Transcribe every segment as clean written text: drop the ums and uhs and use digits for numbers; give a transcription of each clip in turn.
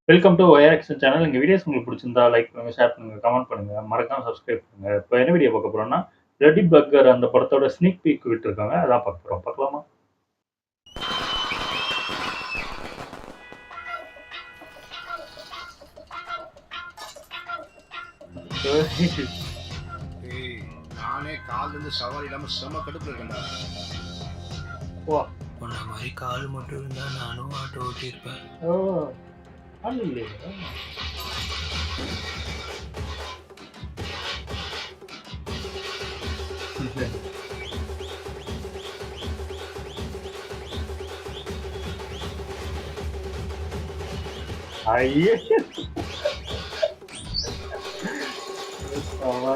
Welcome to YRXon channel. எங்க videos உங்களுக்கு பிடிச்சிருந்தா லைக் பண்ணுங்க, ஷேர் பண்ணுங்க, கமெண்ட் பண்ணுங்க. மறக்காம சப்ஸ்கிரைப் பண்ணுங்க. இப்ப என்ன வீடியோ பார்க்க போறோம்னா, ரெடி பர்கர் அந்த படத்தோட ஸ்னீக் பீக் விட்டுருக்காங்க. அதான் பார்க்க போறோம். பார்க்கலாமா? ஏய், நானே கால்ல இருந்து சவாரி இல்லாம செம கடுப்புல இருக்கேன்டா. வா. உன்ன மாதிரி கால் மட்டும் இருந்தா நானும் ஆட்டோ ஓட்டியிருப்பேன். ஓ! ஆள் இல்லையா? ஐயே! ஆமா.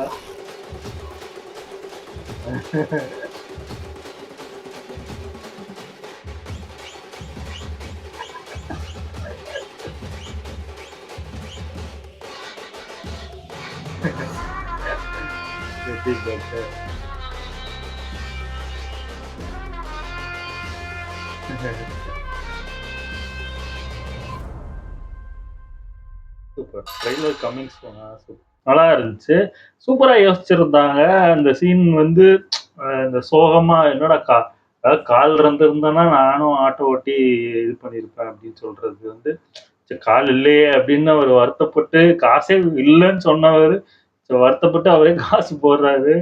Ready burger. Super. Trailer coming soon. நல்லா இருந்துச்சு. சூப்பரா யோசிச்சிருந்தாங்க. அந்த சீன் வந்து இந்த சோகமா என்னடா அதாவது கால் இருந்திருந்தனா நானும் ஆட்டோ ஓட்டி இது பண்ணியிருப்பேன் அப்படின்னு சொல்றது வந்து, சரி கால் இல்லையே அப்படின்னு அவரு வருத்தப்பட்டு காசே இல்லன்னு சொன்னவரு, வருத்தப்பட்டு அவரே காசு போடுறாரு.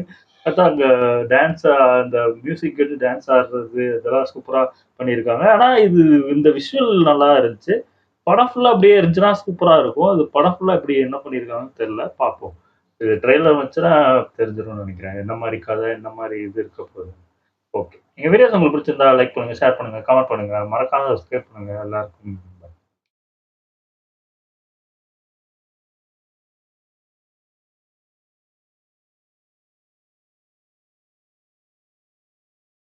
பார்த்தா அங்க டான்ஸ் அந்த மியூசிக் கேட்டு டான்ஸ் ஆடுறது இதெல்லாம் சூப்பரா பண்ணியிருக்காங்க. ஆனா இது இந்த விஷுவல் நல்லா இருந்துச்சு. படம் ஃபுல்லா அப்படியே இருந்துச்சுன்னா சூப்பரா இருக்கும். அது படம் ஃபுல்லா எப்படி என்ன பண்ணியிருக்காங்கன்னு தெரியல. பார்ப்போம். இது ட்ரெய்லர் வந்துச்சுன்னா தெரிஞ்சிரும்னு நெனைக்கிறேன். என்ன மாரி கதை, என்ன மாரி இது இருக்க போகுது. ஓகே. எங்க வீடியோஸ் உங்களுக்கு பிடிச்சிருந்தா லைக் பண்ணுங்க, ஷேர் பண்ணுங்க, கமெண்ட் பண்ணுங்க. மறக்காம சப்ஸ்கிரைப் பண்ணுங்க. எல்லாருக்கும்